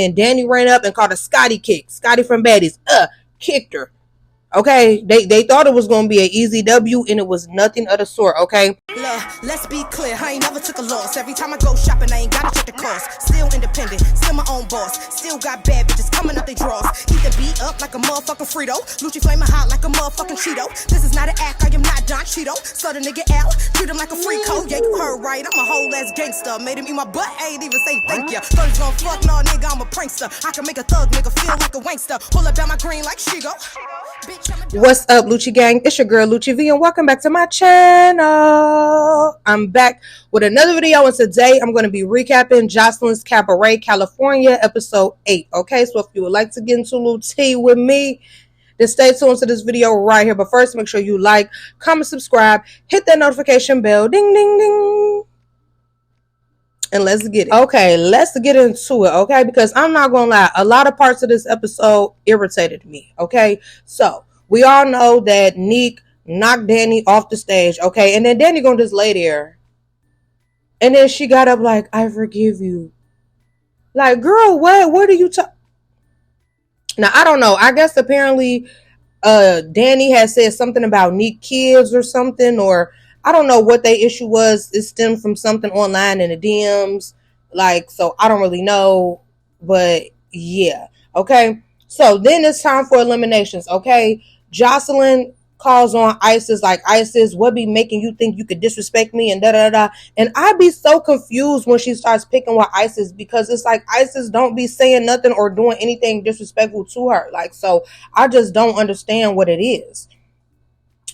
And Danny ran up and called a Scotty kick. Scotty from Baddies. Kicked her. Okay, they thought it was gonna be an easy W, and it was nothing of the sort. Okay. Look, let's be clear, I ain't never took a loss. Every time I go shopping, I ain't gotta check the cost. Still independent, still my own boss. Still got bad bitches coming up they draws. Heat the beat up like a motherfucking Frito. Lucci flaming hot like a motherfucking Cheeto. This is not an act, I am not Don Cheeto. So the nigga L, treat him like a free code. Yeah, you heard right, I'm a whole ass gangster. Made him eat my butt, I ain't even say thank ya. Thought he's gon' fuck, no nigga, I'm a prankster. I can make a thug nigga feel like a wankster. Pull up down my green like she go. What's up, Lucci gang? It's your girl Lucci V, and welcome back to my channel. I'm back with another video, and today I'm going to be recapping Joseline'S Cabaret California episode 8. Okay, so if you would like to get into a little tea with me, then stay tuned to this video right here. But first, make sure you like, comment, subscribe, hit that notification bell, ding ding ding, and let's get it. Okay, let's get into it, okay? Because I'm not gonna lie, a lot of parts of this episode irritated me, okay? So, we all know that Nick knocked Danny off the stage, okay? And then Danny gonna just lay there. And then she got up like, I forgive you. Like, girl, what are you talking? Now, I don't know. I guess apparently Danny had said something about Nick kids or something, or I don't know what their issue was. It stemmed from something online in the DMs. Like, so I don't really know. But yeah. Okay. So then it's time for eliminations. Okay. Joseline calls on Isis, like, Isis, what be making you think you could disrespect me and da-da-da. And I be so confused when she starts picking with Isis, because it's like Isis don't be saying nothing or doing anything disrespectful to her. Like, so I just don't understand what it is.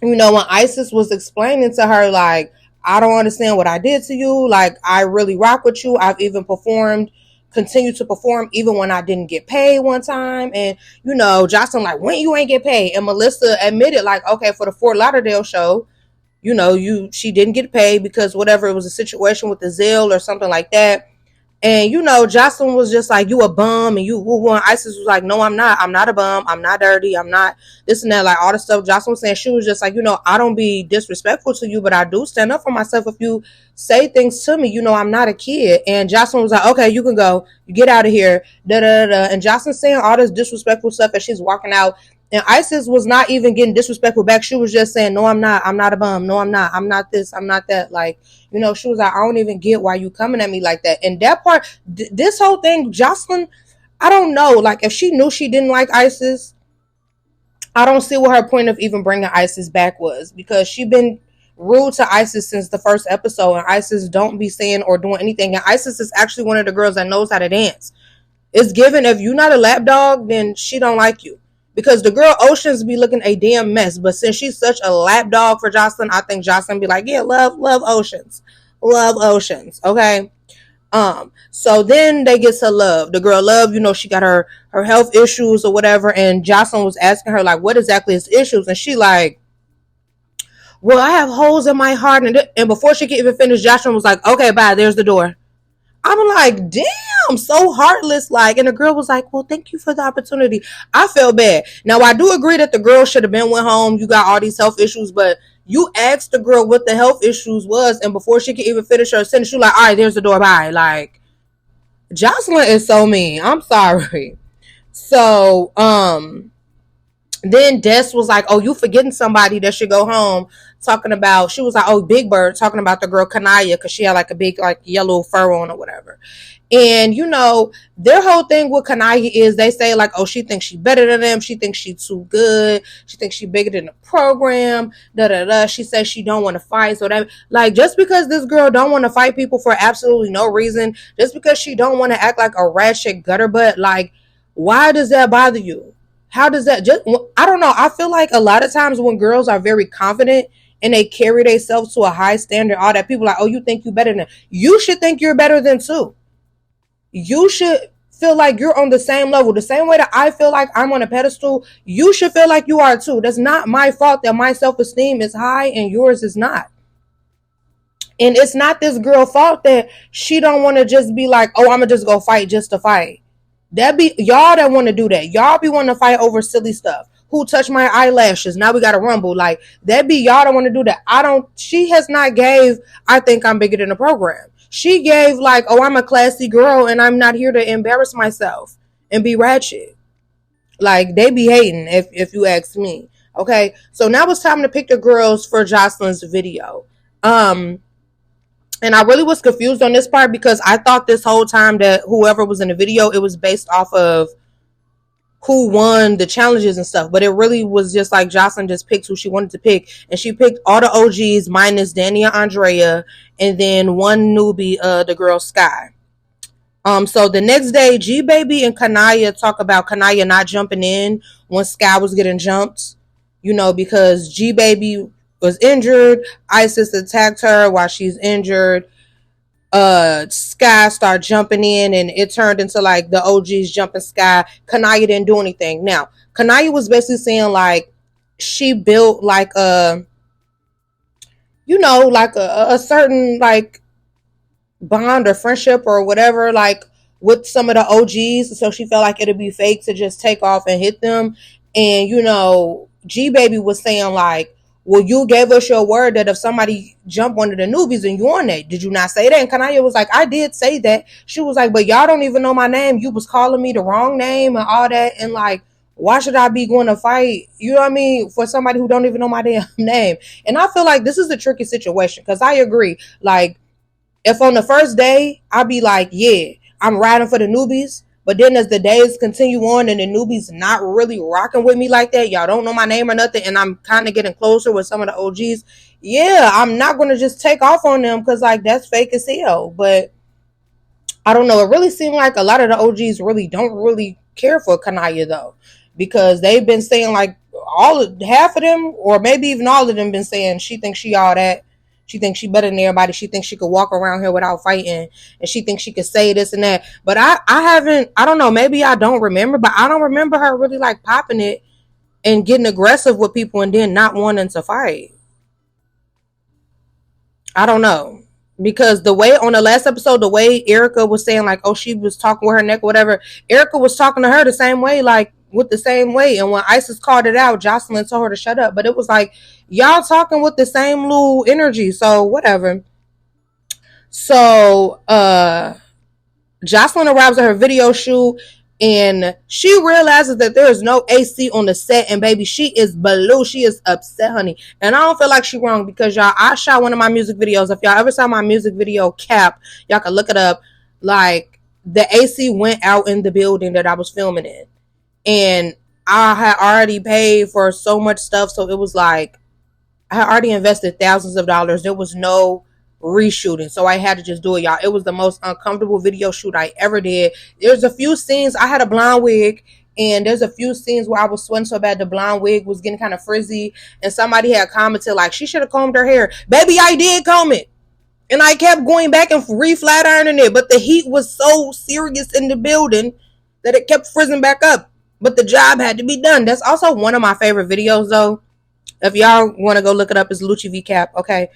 You know, when Isis was explaining to her, like, I don't understand what I did to you. Like, I really rock with you. I've even continue to perform even when I didn't get paid one time. And, you know, Joseline, like, when you ain't get paid? And Melissa admitted, like, okay, for the Fort Lauderdale show, you know, she didn't get paid because whatever, it was a situation with the Zelle or something like that. And, you know, Joseline was just like, you a bum, and you won. Isis was like, no, I'm not. I'm not a bum. I'm not dirty. I'm not this and that, like all the stuff Joseline was saying. She was just like, you know, I don't be disrespectful to you, but I do stand up for myself if you say things to me. You know, I'm not a kid. And Joseline was like, okay, you can go. You get out of here. Da-da-da-da. And Joseline saying all this disrespectful stuff as she's walking out. And Isis was not even getting disrespectful back. She was just saying, no, I'm not. I'm not a bum. No, I'm not. I'm not this. I'm not that. Like, you know, she was like, I don't even get why you coming at me like that. And that part, this whole thing, Joseline, I don't know. Like, if she knew she didn't like Isis, I don't see what her point of even bringing Isis back was. Because she been rude to Isis since the first episode. And Isis don't be saying or doing anything. And Isis is actually one of the girls that knows how to dance. It's given, if you're not a lap dog, then she don't like you. Because the girl Oceans be looking a damn mess. But since she's such a lap dog for Joseline, I think Joseline be like, yeah, love Oceans. Love Oceans. Okay. So then they get to Love. The girl Love, you know, she got her health issues or whatever. And Joseline was asking her, like, what exactly is issues? And she like, well, I have holes in my heart. And before she could even finish, Joseline was like, okay, bye. There's the door. I'm like, damn, so heartless. Like, and the girl was like, well, thank you for the opportunity. I felt bad. Now, I do agree that the girl should have went home. You got all these health issues, but you asked the girl what the health issues was, and before she could even finish her sentence, you like, all right, there's the door, bye. Like, Joseline is so mean. I'm sorry. So, then Des was like, oh, you forgetting somebody that should go home. Talking about, she was like, oh, Big Bird, talking about the girl Kanaya, because she had like a big like yellow fur on or whatever. And, you know, their whole thing with Kanaya is they say like, oh, she thinks she better than them. She thinks she too good. She thinks she bigger than the program. Da-da-da. She says she don't want to fight. So that, like, just because this girl don't want to fight people for absolutely no reason, just because she don't want to act like a ratchet gutter butt, like, why does that bother you? How does that just, I don't know. I feel like a lot of times when girls are very confident and they carry themselves to a high standard, all that, people are like, oh, you think you better than, you should think you're better than too. You should feel like you're on the same level. The same way that I feel like I'm on a pedestal, you should feel like you are too. That's not my fault that my self-esteem is high and yours is not. And it's not this girl's fault that she don't want to just be like, oh, I'm going to just go fight just to fight. That be y'all that want to do that. Y'all be wanting to fight over silly stuff. Who touched my eyelashes? Now we got to rumble. Like, that be y'all that want to do that. She has not gave, I think I'm bigger than the program. She gave like, oh, I'm a classy girl and I'm not here to embarrass myself and be ratchet. Like, they be hating, if you ask me. Okay, so now it's time to pick the girls for Joseline's video. And I really was confused on this part because I thought this whole time that whoever was in the video, it was based off of who won the challenges and stuff. But it really was just like Joseline just picked who she wanted to pick. And she picked all the OGs minus Danny and Andrea. And then one newbie, the girl Sky. So the next day, G Baby and Kanaya talk about Kanaya not jumping in when Sky was getting jumped. You know, because G Baby was injured. Isis attacked her while she's injured. Sky started jumping in and it turned into like the OGs jumping Sky. Kanaya didn't do anything. Now, Kanaya was basically saying like she built like a, you know, like a certain like bond or friendship or whatever, like with some of the OGs. So she felt like it'd be fake to just take off and hit them. And, you know, G Baby was saying like, well, you gave us your word that if somebody jump one of the newbies and you on that, did you not say that? And Kanaya was like, I did say that. She was like, but y'all don't even know my name. You was calling me the wrong name and all that. And like, why should I be going to fight, you know what I mean, for somebody who don't even know my damn name? And I feel like this is a tricky situation because I agree. Like, if on the first day, I'd be like, yeah, I'm riding for the newbies. But then as the days continue on and the newbies not really rocking with me like that, y'all don't know my name or nothing, and I'm kind of getting closer with some of the OGs, yeah, I'm not going to just take off on them because, like, that's fake as hell. But I don't know. It really seemed like a lot of the OGs really don't really care for Kanaya, though, because they've been saying, like, half of them, or maybe even all of them, been saying she thinks she all that. She thinks she better than everybody. She thinks she could walk around here without fighting. And she thinks she could say this and that. But I haven't, I don't know, maybe I don't remember, but I don't remember her really like popping it and getting aggressive with people and then not wanting to fight. I don't know. Because the way on the last episode, the way Erica was saying like, oh, she was talking with her neck or whatever, Erica was talking to her the same way, like with the same way. And when Isis called it out, Joseline told her to shut up. But it was like, y'all talking with the same little energy. So whatever. So Joseline arrives at her video shoot and she realizes that there is no AC on the set, and baby, she is blue. She is upset, honey. And I don't feel like she's wrong because y'all, I shot one of my music videos. If y'all ever saw my music video Cap, y'all can look it up. Like, the AC went out in the building that I was filming in. And I had already paid for so much stuff, so it was like I had already invested thousands of dollars. There was no reshooting, so I had to just do it, y'all. It was the most uncomfortable video shoot I ever did. There's a few scenes, I had a blonde wig, and there's a few scenes where I was sweating so bad the blonde wig was getting kind of frizzy, and somebody had commented like she should have combed her hair. Baby, I did comb it, and I kept going back and re-flat ironing it, but the heat was so serious in the building that it kept frizzing back up. But the job had to be done. That's also one of my favorite videos, though. If y'all want to go look it up, it's Lucci V Cap. Okay.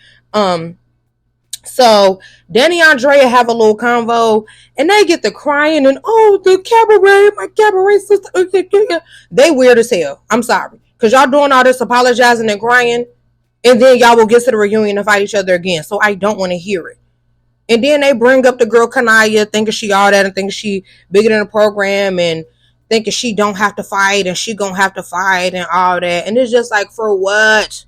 So Danny and Andrea have a little convo, and they get to crying and, oh, the cabaret, my cabaret sister. They weird as hell. I'm sorry, because y'all doing all this apologizing and crying, and then y'all will get to the reunion and fight each other again. So I don't want to hear it. And then they bring up the girl Kanaya, thinking she all that and thinking she bigger than the program and thinking she don't have to fight and she gonna have to fight and all that. And it's just like, for what?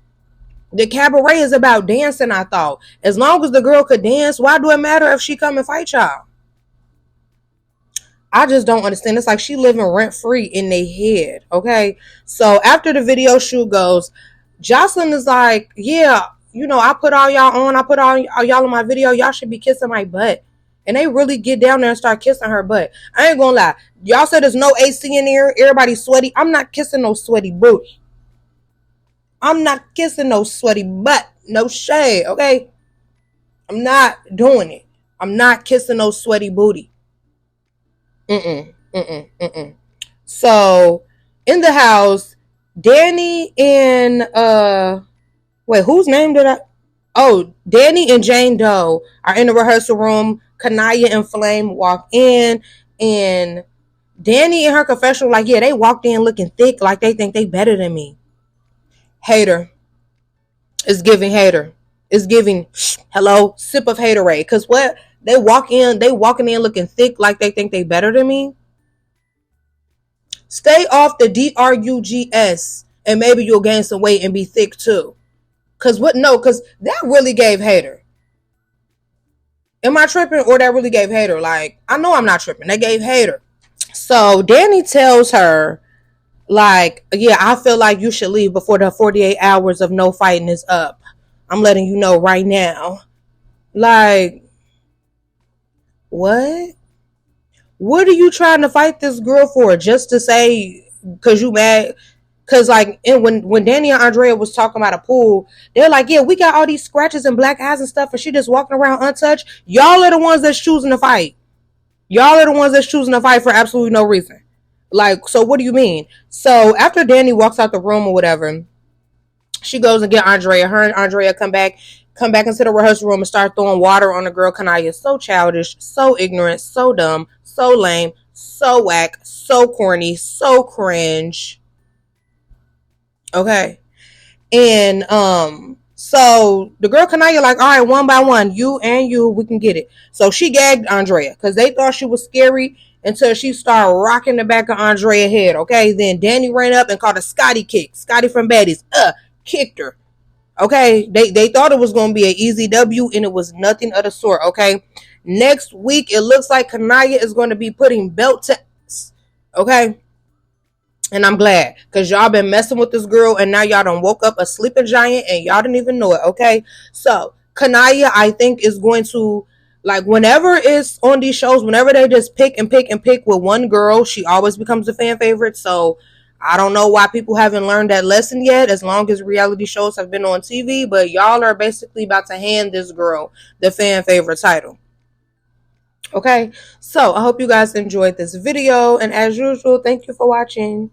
The cabaret is about dancing, I thought. As long as the girl could dance, why do it matter if she come and fight y'all? I just don't understand. It's like she living rent-free in their head, okay? So after the video shoot goes, Joseline is like, yeah, you know, I put all y'all on. I put all y'all in my video. Y'all should be kissing my butt. And they really get down there and start kissing her butt. I ain't gonna lie. Y'all said there's no AC in here. Everybody's sweaty. I'm not kissing no sweaty booty. I'm not kissing no sweaty butt. No shade, okay? I'm not doing it. I'm not kissing no sweaty booty. So, in the house, Danny and, wait, whose name did I? Oh, Danny and Jane Doe are in the rehearsal room. Kanaya and Flame walk in, and Danny in her confessional, like, yeah, they walked in looking thick, like they think they better than me. Hater. It's giving hater. It's giving, hello, sip of haterade. Because what? They walking in looking thick like they think they better than me. Stay off the drugs and maybe you'll gain some weight and be thick too. Cause what? No, cause that really gave hater. Am I tripping or that really gave hater? Like, I know I'm not tripping. They gave hater. So Danny tells her, like, yeah, I feel like you should leave before the 48 hours of no fighting is up. I'm letting you know right now. Like, what? What are you trying to fight this girl for? Just to say, because you mad? Because, like, when Danny and Andrea was talking about a pool, they're like, yeah, we got all these scratches and black eyes and stuff, and she just walking around untouched. Y'all are the ones that's choosing to fight. Y'all are the ones that's choosing to fight for absolutely no reason. Like, so what do you mean? So after Danny walks out the room or whatever, she goes and get Andrea. Her and Andrea come back into the rehearsal room and start throwing water on the girl Kanaya. So childish, so ignorant, so dumb, so lame, so whack, so corny, so cringe. Okay. And so the girl Kanaya like, all right, one by one, you and you, we can get it. So she gagged Andrea because they thought she was scary until she started rocking the back of Andrea's head. Okay. Then Danny ran up and caught a Scotty kick. Scotty from Betty's kicked her. Okay. They thought it was gonna be an easy W and it was nothing of the sort. Okay. Next week it looks like Kanaya is going to be putting belt to okay. And I'm glad because y'all been messing with this girl and now y'all done woke up a sleeping giant and y'all didn't even know it. Okay. So Kanaya, I think, is going to, like, whenever it's on these shows, whenever they just pick and pick and pick with one girl, she always becomes a fan favorite. So I don't know why people haven't learned that lesson yet, as long as reality shows have been on TV, but y'all are basically about to hand this girl the fan favorite title. Okay. So I hope you guys enjoyed this video. And as usual, thank you for watching.